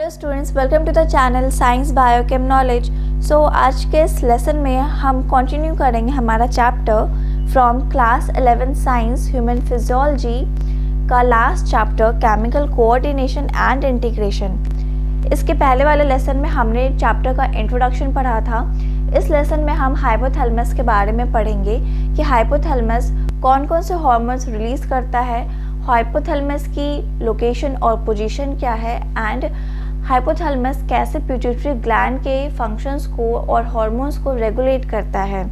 Hello students, welcome to the channel science bio chem knowledge. So आज के इस lesson में हम कंटिन्यू करेंगे हमारा chapter from class 11 science human physiology का last chapter chemical coordination and integration. इसके पहले वाले लेसन में हमने चैप्टर का इंट्रोडक्शन पढ़ा था। इस लेसन में हम हाइपोथैलेमस के बारे में पढ़ेंगे कि हाइपोथैलेमस कौन कौन से हार्मोन्स रिलीज करता है, हाइपोथैलेमस की लोकेशन और पोजीशन क्या है, एंड हाइपोथैलेमस कैसे पिट्यूटरी ग्लैंड के फंक्शंस को और हार्मोन्स को रेगुलेट करता है।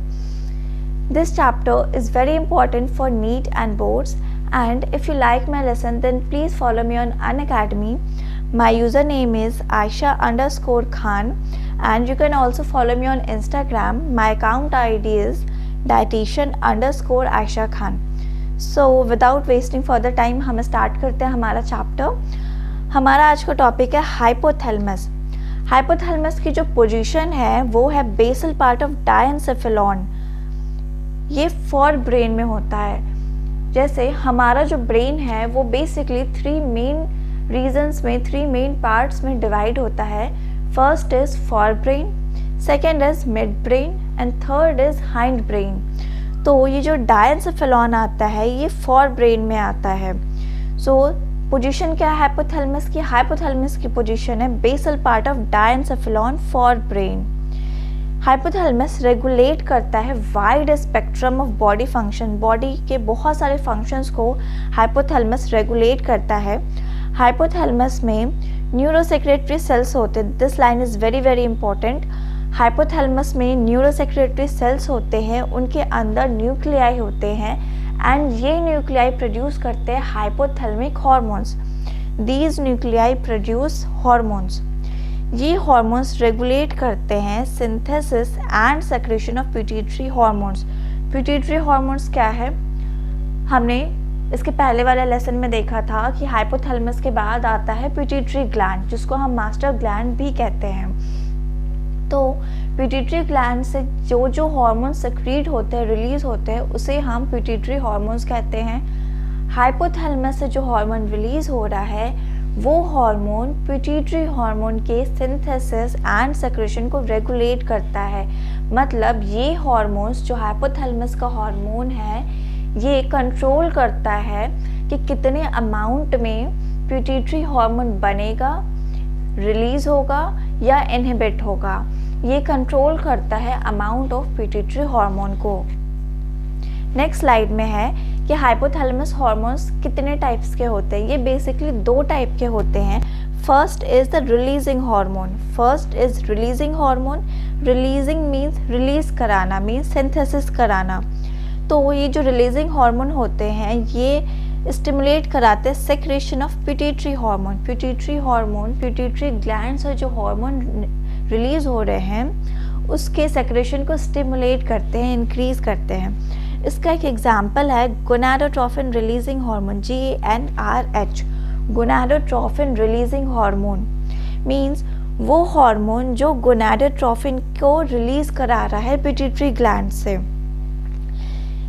This chapter is very important for neat and boards, and if you like my lesson then please follow me on Unacademy. My username is Aisha_Khan and you can also follow me on Instagram. My account ID is dietitian_Aisha Khan. So without wasting further time हम start करते हैं हमारा chapter. हमारा आज का topic है hypothalamus. Hypothalamus की जो पोजीशन है वो है बेसल पार्ट ऑफ डायनसेफेलॉन। ये फॉर ब्रेन में होता है। जैसे हमारा जो ब्रेन है वो बेसिकली थ्री मेन पार्ट्स में डिवाइड होता है। First is for brain, second is mid brain and third is hind brain. तो ये जो डायनसेफेलॉन आता है ये फॉर ब्रेन में आता है। सो पोजीशन क्या है हाइपोथैलेमस की? हाइपोथैलेमस की पोजीशन है basal part of diencephalon for brain. Hypothalamus regulate करता है wide spectrum of body function. Body के बहुत सारे फंक्शंस को हाइपोथैलेमस रेगुलेट करता है। हाइपोथैलेमस में न्यूरोसेक्रेटरी सेल्स होते हैं। This line is very very important. Hypothalamus में न्यूरोसेक्रेटरी सेल्स होते हैं, उनके अंदर न्यूक्लियाई होते हैं एंड ये न्यूक्लियाई प्रोड्यूस करते हैं hypothalamic hormones. These nuclei produce hormones. ये हार्मोन्स रेगुलेट करते हैं synthesis and secretion of pituitary hormones. Pituitary hormones क्या है? हमने इसके पहले वाले लेसन में देखा था कि हाइपोथैलेमस के बाद आता है पिट्यूटरी ग्लैंड, जिसको हम मास्टर ग्लैंड भी कहते हैं। तो पिट्यूटरी ग्लैंड से जो जो हार्मोन्स सेक्रीट होते हैं, रिलीज होते हैं, उसे हम पिट्यूटरी हार्मोन्स कहते हैं। हाइपोथैलेमस से जो हार्मोन रिलीज हो रहा है वो हार्मोन पिट्यूटरी हार्मोन के सिंथेसिस एंड सेक्रेशन को रेगुलेट करता है। मतलब ये हार्मोन्स जो हाइपोथैलेमस का हार्मोन है ये कंट्रोल करता है कि कितने अमाउंट में पिट्यूटरी हार्मोन बनेगा, रिलीज होगा या इनहिबिट होगा। ये कंट्रोल करता है अमाउंट ऑफ पिट्यूटरी हार्मोन को। नेक्स्ट स्लाइड में है कि हाइपोथैलेमस हार्मोन्स कितने टाइप्स के होते हैं। ये बेसिकली दो टाइप के होते हैं। First is the releasing hormone. First is releasing hormone. Releasing means release कराना, मीन्स सिंथेसिस कराना। तो ये जो रिलीजिंग हार्मोन होते हैं ये स्टिमुलेट कराते हैं secretion of pituitary hormone. Pituitary hormone, pituitary gland से जो हार्मोन रिलीज हो रहे हैं उसके सेक्रेशन को स्टिमुलेट करते हैं, इंक्रीज करते हैं। इसका एक एग्जाम्पल है gonadotrophin releasing hormone, GnRH। Gonadotrophin releasing hormone means वो हार्मोन जो गोनाडोट्रोफिन को रिलीज करा रहा है पिट्यूटरी ग्लैंड से।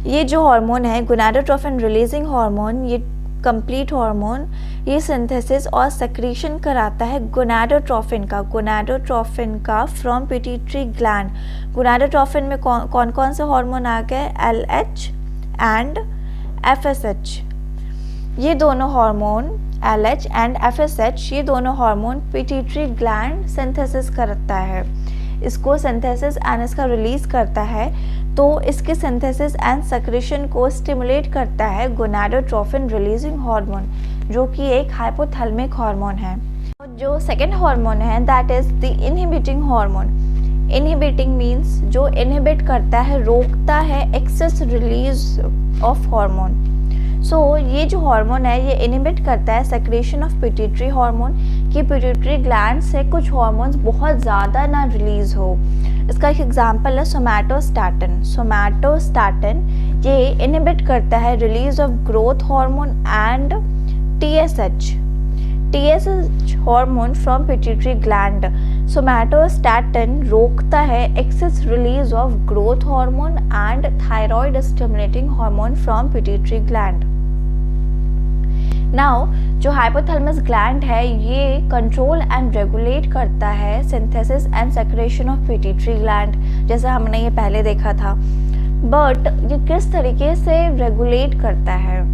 ये जो हार्मोन है गोनाडोट्रोफिन रिलीजिंग हार्मोन, ये कंप्लीट हार्मोन ये सिंथेसिस और सेक्रीशन कराता है गोनाडोट्रोफिन का फ्रॉम पिट्यूटरी ग्लैंड। गोनाडोट्रोफिन में कौन कौन से हार्मोन आ गए? LH and FSH। ये दोनों हार्मोन LH एंड FSH ये दोनों हार्मोन पिट्यूटरी ग्लैंड सिंथेसिस करता है, इसको सिंथेसिस एंड इसका रिलीज करता है। तो इसके सिंथेसिस एंड सेक्रेशन को स्टिमुलेट करता है गोनाडोट्रोफिन रिलीजिंग हार्मोन, जो कि एक हाइपोथैलेमिक हार्मोन है। जो सेकेंड हार्मोन है that is the inhibiting hormone. Inhibiting means जो इनहिबिट करता है, रोकता है एक्सेस रिलीज ऑफ हार्मोन। सो ये जो हार्मोन है ये इनहिबिट करता है सेक्रेशन ऑफ पिट्यूटरी हार्मोन कि पिट्यूटरी ग्लैंड से कुछ हार्मोन्स बहुत ज़्यादा ना रिलीज हो। इसका एक एग्जांपल है सोमैटोस्टैटिन। सोमैटोस्टैटिन ये इनहिबिट करता है release of growth hormone and TSH hormone from pituitary gland. Somatostatin रोकता है excess release of growth hormone and thyroid stimulating hormone from pituitary gland. Now जो हाइपोथैलेमस ग्लैंड है ये कंट्रोल एंड रेगुलेट करता है synthesis and secretion of pituitary gland, जैसा हमने ये पहले देखा था। बट ये किस तरीके से रेगुलेट करता है?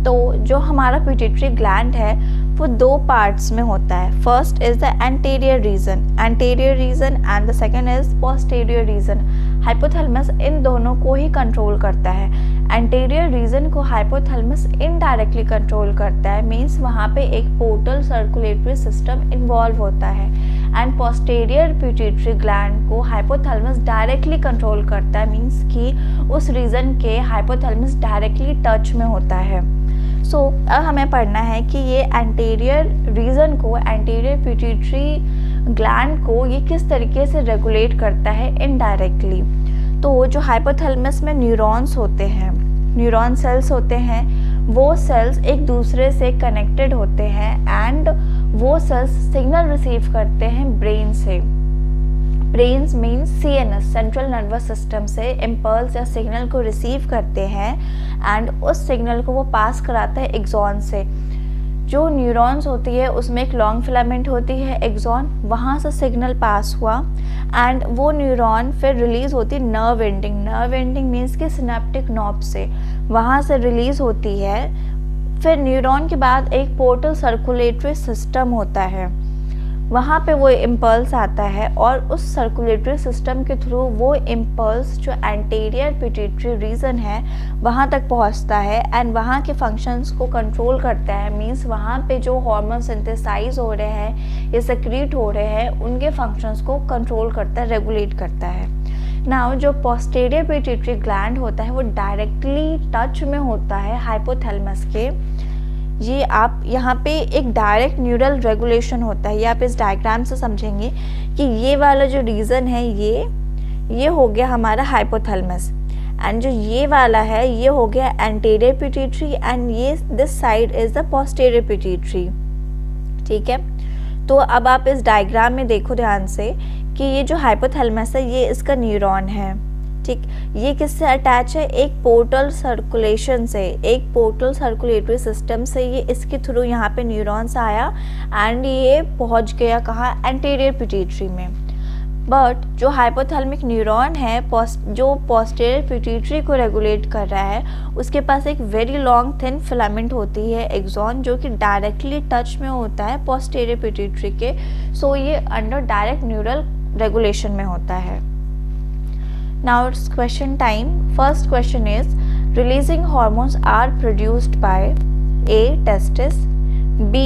तो जो हमारा पिट्यूटरी ग्लैंड है वो दो पार्ट्स में होता है। First is the anterior region and the second is posterior region. Hypothalamus इन दोनों को ही कंट्रोल करता है। एंटीरियर रीजन को हाइपोथैलेमस इनडायरेक्टली कंट्रोल करता है, मीन्स वहाँ पे एक पोर्टल सर्कुलेटरी सिस्टम इन्वॉल्व होता है। एंड पोस्टीरियर पिट्यूटरी ग्लैंड को हाइपोथैलेमस डायरेक्टली कंट्रोल करता है, मीन्स कि उस रीजन के हाइपोथैलेमस डायरेक्टली टच में होता है। अब हमें पढ़ना है कि ये एंटीरियर रीजन को, एंटीरियर पिट्यूटरी ग्लैंड को ये किस तरीके से रेगुलेट करता है इनडायरेक्टली। तो जो हाइपोथैलेमस में न्यूरॉन्स होते हैं, न्यूरॉन सेल्स होते हैं, वो सेल्स एक दूसरे से कनेक्टेड होते हैं एंड वो सेल्स सिग्नल रिसीव करते हैं ब्रेन से। Brains means CNS, central nervous system से इम्पल्स या सिग्नल को रिसीव करते हैं एंड उस सिग्नल को वो पास कराता है एक्सॉन से। जो न्यूरॉन्स होती है उसमें एक लॉन्ग फिलामेंट होती है एक्सॉन, वहाँ से सिग्नल पास हुआ एंड वो न्यूरॉन फिर रिलीज़ होती है नर्व एंडिंग मीन्स कि सिनेप्टिक नॉब से, वहाँ से रिलीज़ होती है। फिर न्यूरॉन के बाद एक पोर्टल सर्कुलेटरी सिस्टम होता है, वहाँ पे वो इम्पल्स आता है और उस सर्कुलेटरी सिस्टम के थ्रू वो इम्पल्स जो एंटीरियर पिट्यूटरी रीजन है वहाँ तक पहुँचता है एंड वहाँ के फंक्शंस को कंट्रोल करता है। मींस वहाँ पे जो हार्मोन सिंथेसाइज हो रहे हैं या सेक्रीट हो रहे हैं उनके फंक्शंस को कंट्रोल करता है, रेगुलेट करता है। नाउ जो पोस्टीरियर पिट्यूटरी ग्लैंड होता है वो डायरेक्टली टच में होता है हाइपोथैलेमस के। ये आप यहाँ पे एक डायरेक्ट न्यूरल रेगुलेशन होता है, ये आप इस डायग्राम से समझेंगे कि ये वाला जो रीजन है ये हो गया हमारा हाइपोथैलेमस एंड जो ये वाला है ये हो गया एंटीरियर पिट्यूटरी एंड ये this side is the posterior pituitary. ठीक है, तो अब आप इस डायग्राम में देखो ध्यान से कि ये जो हाइपोथैलेमस है ये इसका न्यूरॉन है। ठीक, ये किससे अटैच है? एक पोर्टल सर्कुलेशन से, एक पोर्टल सर्कुलेटरी सिस्टम से ये इसके थ्रू यहाँ पे न्यूरॉन्स आया एंड ये पहुँच गया कहाँ? एंटीरियर पिट्यूटरी में। बट जो हाइपोथैलेमिक न्यूरॉन है जो पोस्टीरियर पिट्यूटरी को रेगुलेट कर रहा है उसके पास एक वेरी लॉन्ग थिन फिलामेंट होती है एक्सॉन, जो कि डायरेक्टली टच में होता है पोस्टीरियर पिट्यूटरी के। सो ये अंडर डायरेक्ट न्यूरल रेगुलेशन में होता है। Now it's question time. First question is, releasing hormones are produced by A. testis, B.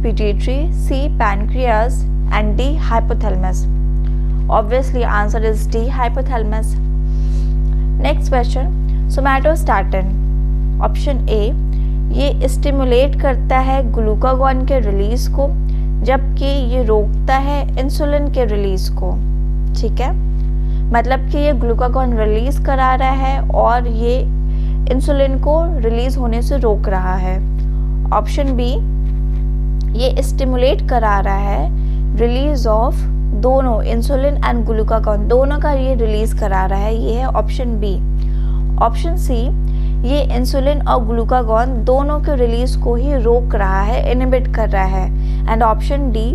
pituitary, C. pancreas and D. hypothalamus. Obviously answer is D. hypothalamus. Next question, somatostatin. Option A, ये stimulate करता है glucagon के release को जबकि ये रोकता है insulin के रिलीज को। ठीक है, मतलब कि ये ग्लूकागॉन रिलीज करा रहा है और ये इंसुलिन को रिलीज होने से रोक रहा है। ऑप्शन बी, ये स्टिमुलेट करा रहा है रिलीज ऑफ दोनों इंसुलिन एंड ग्लूकागॉन, दोनों का ये रिलीज करा रहा है, ये है ऑप्शन बी। ऑप्शन सी, ये इंसुलिन और ग्लूकागॉन दोनों के रिलीज को ही रोक रहा है, इनहिबिट कर रहा है। एंड ऑप्शन डी,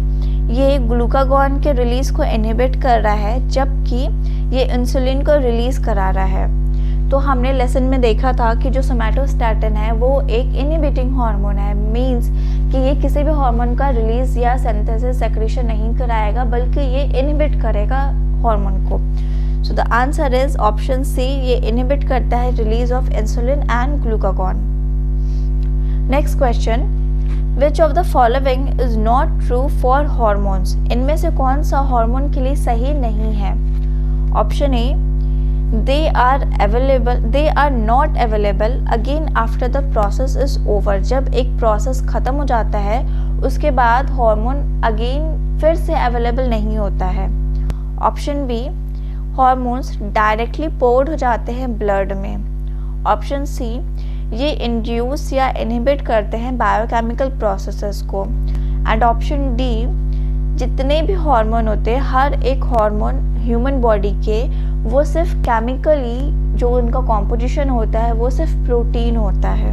ये ग्लूकागॉन के रिलीज को इनहिबिट कर रहा है जबकि ये इंसुलिन को रिलीज करा रहा है। तो हमने लेसन में देखा था कि जो सोमैटोस्टैटिन है वो एक इनहिबिटिंग हार्मोन है, मींस कि ये किसी भी हार्मोन का रिलीज या सिंथेसिस सेक्रेशन नहीं कराएगा बल्कि ये इनहिबिट करेगा हार्मोन को। So the answer is option C, ये इनहिबिट करता है release of insulin and glucagon. Next question, which of the following is not true for hormones? इनमें से कौन सा हार्मोन के लिए सही नहीं है? Option A, they are not available again after the process is over. जब एक प्रोसेस ख़त्म हो जाता है उसके बाद हार्मोन अगेन फिर से अवेलेबल नहीं होता है। Option B, hormones directly poured हो जाते हैं ब्लड में। ऑप्शन सी, ये इंड्यूस या इनहिबिट करते हैं बायोकेमिकल प्रोसेसेस को। एंड ऑप्शन डी, जितने भी हार्मोन होते हैं हर एक हार्मोन ह्यूमन बॉडी के वो सिर्फ केमिकली जो उनका कॉम्पोजिशन होता है वो सिर्फ प्रोटीन होता है।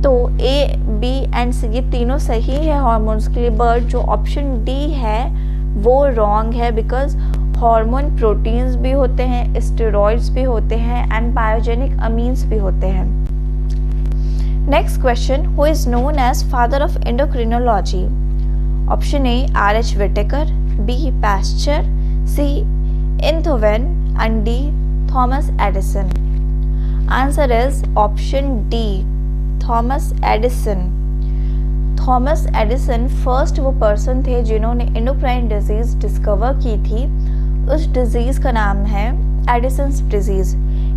तो ए, बी एंड सी ये तीनों सही है हार्मोन्स के लिए, बट जो ऑप्शन डी है वो रॉन्ग है, बिकॉज हार्मोन प्रोटीन्स भी होते हैं, स्टेरॉइड्स भी होते हैं एंड बायोजेनिक अमीन्स भी होते हैं। Next question, who is known as father of endocrinology? Option A R H. Whittaker, B Pasteur, C Einthoven and D Thomas Edison. Answer is option D Thomas Edison. Thomas Edison first वो person थे जिन्होंने endocrine disease discover की थी। उस disease का नाम है Addison's disease.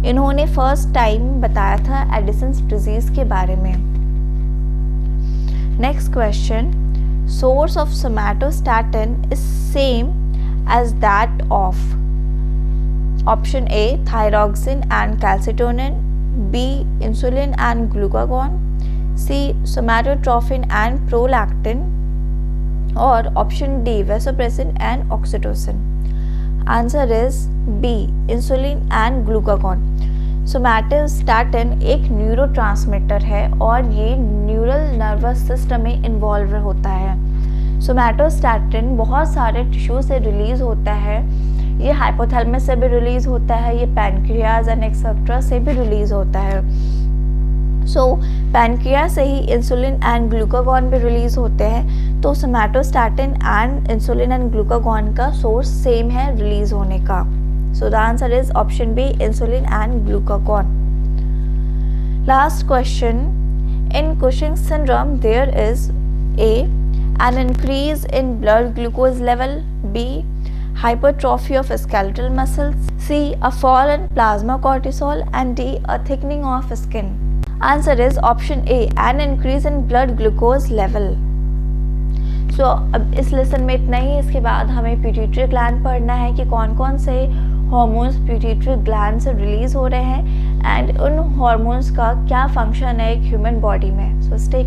इन्होंने फर्स्ट टाइम बताया था एडिसन्स डिजीज के बारे में। Next question, source of somatostatin is same as that of? Option A thyroxine and calcitonin, B insulin and glucagon, C somatotrophin and prolactin, और option D vasopressin and oxytocin. Answer is B insulin and glucagon. Somatostatin एक neurotransmitter है और ये neural nervous system में involve होता है। Somatostatin बहुत सारे टिश्यू से रिलीज होता है। ये हाइपोथैलेमस से भी रिलीज होता है, ये पैनक्रियाज एंड एक्सेट्रा से भी रिलीज होता है। सो पैनक्रियाज से ही इंसुलिन एंड ग्लूकागॉन भी रिलीज होते हैं। तो somatostatin and insulin and glucagon का सोर्स सेम है रिलीज होने का। So the answer is option B insulin and glucagon. Last question, in Cushing syndrome there is a an increase in blood glucose level, B hypertrophy of skeletal muscles, C a fall in plasma cortisol, and D a thickening of skin. Answer is option A an increase in blood glucose level. So अब इस lesson में इतना ही। इसके बाद हमें pituitary gland पढ़ना है कि कौन कौन से हार्मोन्स पिट्यूटरी ग्लैंड से रिलीज हो रहे हैं एंड उन हार्मोन्स का क्या फंक्शन है एक ह्यूमन बॉडी में। So stay